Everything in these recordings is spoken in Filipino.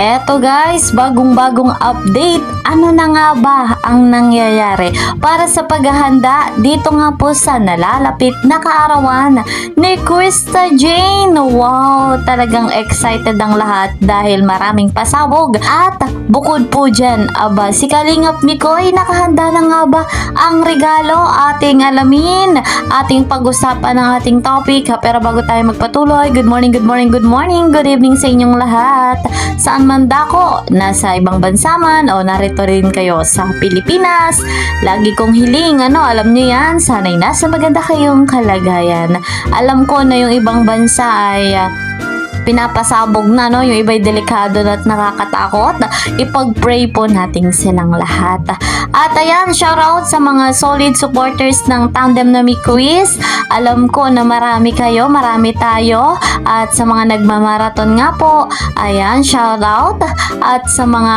Eto guys, bagong-bagong update. Ano na nga ba ang nangyayari para sa paghahanda dito nga po sa nalalapit na kaarawan ni Krista Jane? Wow, talagang excited ang lahat dahil maraming pasabog. At bukod po dyan, si Kalingap Mikoy, nakahanda na nga ba ang regalo? Ating alamin, ating pag-usapan ng ating topic. Pero bago tayo magpatuloy, good morning, good evening sa inyong lahat. Saan man dako, nasa ibang bansa man o narito rin kayo sa Pilipinas, lagi kong hiling, alam nyo yan, sana'y nasa maganda kayong kalagayan. Alam ko na yung ibang bansa ay pinapasabog na, yung iba'y delikado at nakakatakot. Ipag-pray po natin silang lahat. At ayan, shoutout sa mga solid supporters ng Tandem na Quiz. Alam ko na marami tayo. At sa mga nagmamarathon nga po, ayan, shoutout. At sa mga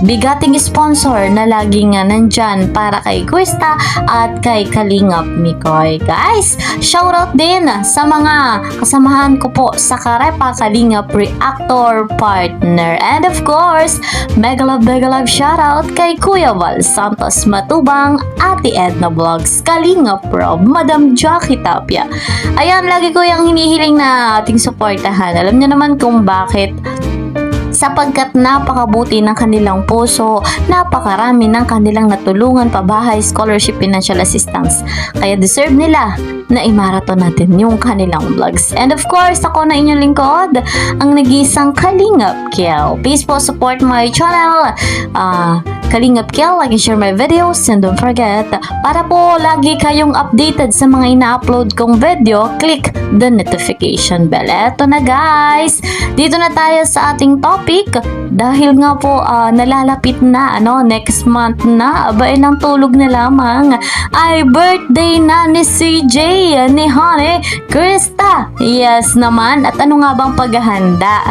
bigating sponsor na laging nandyan para kay Krista at kay Kalingap Mikoy. Guys, shoutout din sa mga kasamahan ko po sa Karepa Kalingap Reactor Partner. And of course, mega love shoutout kay Kuya Val Santos Matubang, Ate Edna Vlogs, Kalingap Rob, Madam Jackie Tapia. Ayan, lagi ko yung hinihiling na ating suportahan. Alam niyo naman kung bakit. Sapagkat napakabuti ng kanilang puso, napakarami ng kanilang natulungan, pabahay, scholarship, financial assistance. Kaya deserve nila na i-marathon natin yung kanilang vlogs. And of course, ako na inyong lingkod, ang nag-iisang Kalingap Kiel. Please po support my channel, Kalingap Kiel, like and share my videos, and don't forget, para po lagi kayong updated sa mga ina-upload kong video, click the notification bell. Eto na guys, dito na tayo sa ating topic. Dahil nga po nalalapit na next month na, ilang tulog na lamang ay birthday na ni CJ, ni Honey Krista. Yes naman. At ano nga bang paghahanda?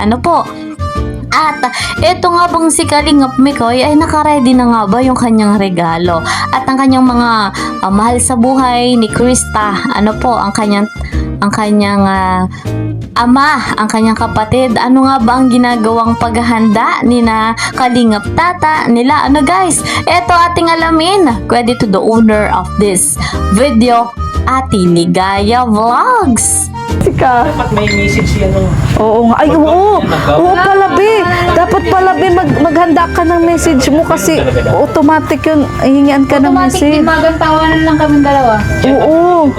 At ito nga bang si Kalingap Mikoy ay nakaready na nga ba yung kanyang regalo at ang kanyang mga mahal sa buhay ni Krista, ang kanyang ama, ang kanyang kapatid, ano nga ba ang ginagawang paghahanda ni na Kalingap Tata nila? Guys, eto ating alamin. Credit to the owner of this video, Ate Ligaya Vlogs. Dapat may message yan. Oo nga. Ay, oo. Oo pala, be. Dapat pala, be, maghanda ka ng message mo kasi automatic yun. Hingian ka ng message. Automatic, magantawanan lang kami dalawa. Oo.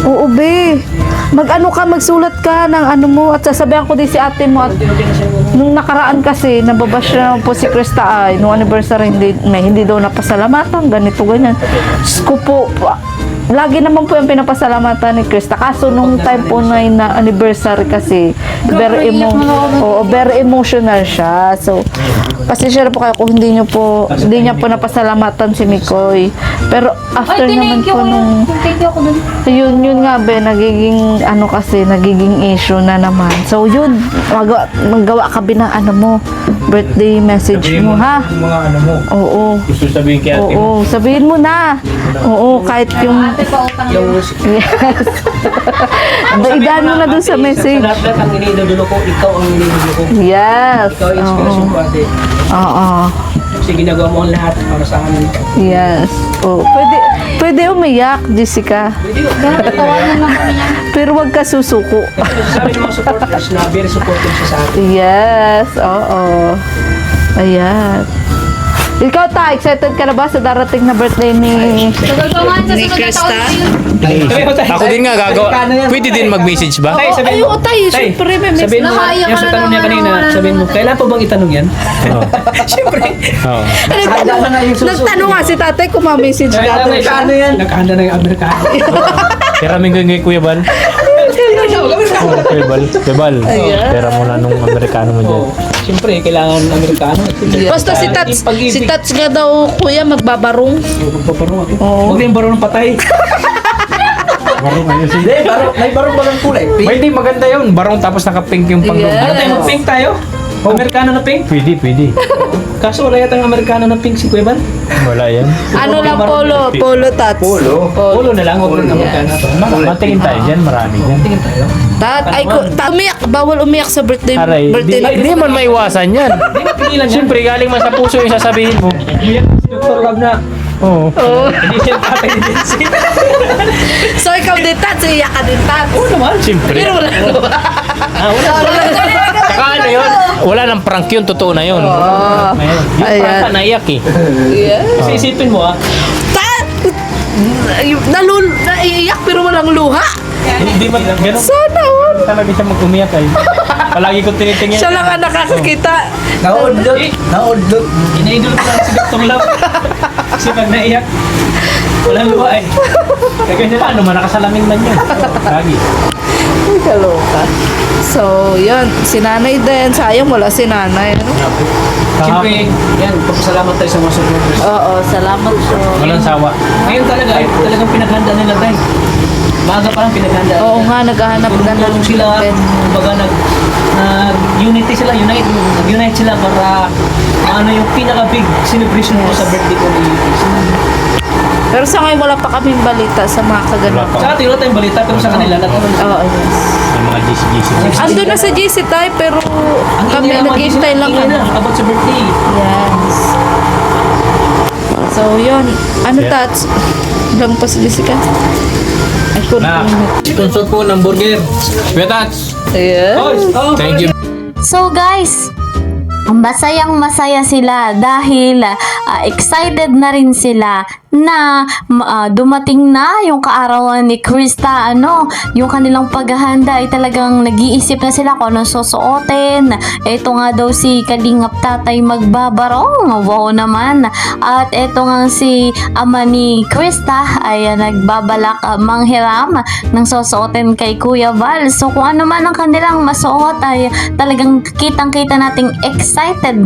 Oo, be. Magsulat ka ng mo at sasabihan ko din si ate mo at nung nakaraan kasi nababash na po si Krista nung anniversary hindi daw napasalamatan ganito ganyan. Sko po lagi naman po yung pinapasalamatan ni Krista. Kaso nung time po na anniversary kasi very emotional siya. So, pasensya na po kayo kung hindi niya po napasalamatan si Mikoy. Pero after naman po nung yun nga be, nagiging nagiging issue na naman. So yun, magawa ka be ng birthday message mo, ha? Mga mo. Oo. Gusto sabihin kay ate mo. Oo, sabihin mo na. Oo, kahit yung Yes. Idaan mo na dun sa message. Lahat ang inidudulo ko, ikaw ang inidudulo ko. Yes. Ikaw ang inspirasyon ko, ate. Oo. Kasi ginagawa mo ang lahat para sa amin. Yes. Oh, pwede umiyak, Jessica. Tawanan lang kami yan. Pero wag ka susuko. Sabi ng mga supporters na very supportive siya sa atin. Yes. Oo. Ayan. Ikaw excited ka na ba sa darating na birthday ni Tagal pa man sa sunod na taon. Ako din nga gagawa. Pwede din mag-message ba? Tay, sabihin mo. Ayaw tayo, syempre may message. Sabihin mo, Nakaya yung ka sa na tanong niya naman, kanina, sabihin mo, kailan pa bang itanong yan? Oo. Siyempre. Oo. Nagtanong nga si tatay kung ma-message ka. Amerikano yan. Nagkahanda na yung Amerikano. Peramin ko yung Kuya Bal. Oo, Kuya Bal. Kuya Bal. Pera mo na nung Amerikano mo dyan. Siyempre, kailangan Amerikano. Basta si Tats nga daw, kuya, magbabarong. Magpaparong ako. Oo. Huwag na yung barong ng patay. Barong ayun. Hindi, may barong kulay. May hindi maganda yun. Barong tapos naka-pink yung panglob. Yeah. Ano tayo, mag-pink tayo? Amerikano na pink? Pwede. Kaso wala yata ang Amerikano na pink si Kuya Bal. Wala yan. Ano lang polo tats. Polo na lang, huwag ng Amerikano. Matingin tayo dyan, marami dyan. Tingin tayo. Umiyak, bawal umiyak sa birthday Aray, di man maiwasan yan. Hindi na pigilan yan. Siyempre, galing man sa puso yung sasabihin mo. Umiyak si Dr. Rob na. Oo. Hindi siya tatay din si. So ikaw din tats, iyak ka din tats. Oo naman. Siyempre. Pero wala. Saka ano yun? Wala nang prank yun, totoo na yun. Yung Ayan. prank ka naiyak eh. Kasi isipin mo Naiiyak pero walang luha. Hindi man ganun. Sana all. Talaga siya mag-umiyak ay. Palagi ko tinitingin. Siya lang ang nakakakita. Naudlot. Inaidol ko lang si Dr. Love. Kasi pag naiyak, walang luha eh. Kaya paano man, nakasalamin man yun. Lagi. Ay, kaloka. So, yun. Si nanay din. Sayang wala si nanay. Ano? Siyempre, yan, pagpasalamat tayo sa mga supporters. Oo, salamat po. Walang sawa. Ngayon talaga, ay talagang pinaghanda nila tayo. Maaga pa lang pinaghanda. Oo nga, naghahanap na ng Tulong sila, kumbaga nag-unity sila, nag-unite sila para ano yung pinaka-big celebration ko sa birthday ko ni Chris. Pero sa ngayon, wala pa kaming balita sa mga kaganapan. Sa atin, wala tayong balita, pero sa kanila, Oo, yes. Yung mga GC. Ando na sa GC tayo, pero kami ingay naghihintay lang. ingay lang about sa birthday. Yes. So, yun. Ano, Yeah. Tats? Lang pa si Jessica. Ay, kung Na. Sponsor po ng burger. Petats. Ayan. Thank you. So guys, masayang-masaya sila dahil excited na rin sila na dumating na yung kaarawan ni Krista. Yung kanilang paghahanda ay talagang nag-iisip na sila kung anong susuotin. Ito nga daw si Kalingap Tatay magbabarong. Wow naman. At ito nga si ama ni Krista ay nagbabalak manghiram ng susuotin kay Kuya Val. So kung ano man ang kanilang masuot ay talagang kitang-kita nating excited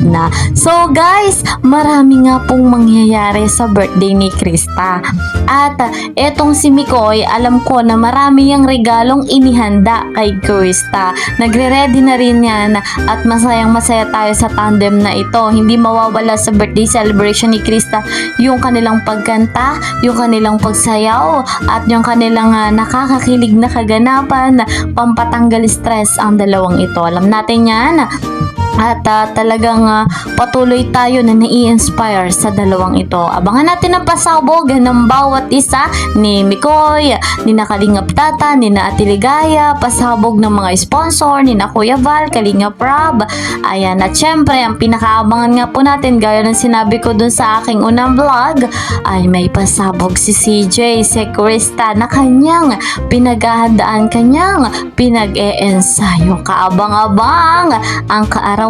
na. So guys, marami nga pong mangyayari sa birthday ni Krista. At etong si Mikoy, alam ko na marami yung regalong inihanda kay Krista. Nagre-ready na rin yan at masayang-masaya tayo sa tandem na ito. Hindi mawawala sa birthday celebration ni Krista yung kanilang pagkanta, yung kanilang pagsayaw, at yung kanilang nakakakilig na kaganapan, pampatanggal stress ang dalawang ito. Alam natin yan. At talagang patuloy tayo na nai-inspire sa dalawang ito. Abangan natin ang pasabog ng bawat isa ni Mikoy, ni Kalingap Tata, ni Ate Ligaya, pasabog ng mga sponsor, ni Kuya Val, Kalingap Rob. Ayan, at syempre, ang pinakaabangan nga po natin, gaya ng sinabi ko dun sa aking unang vlog, ay may pasabog si CJ, si Krista, na kanyang pinaghahandaan, kanyang pinag-e-ensayo. Kaabang-abang ang kaarawan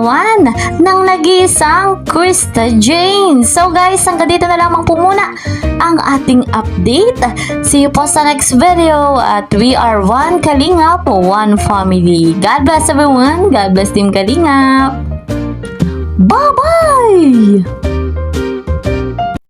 ng nag-iisang Krista Jane. So guys, hanggang dito na lamang po muna ang ating update. See you po sa next video at we are one Kalingap, one family. God bless everyone. God bless Team Kalingap. Bye-bye!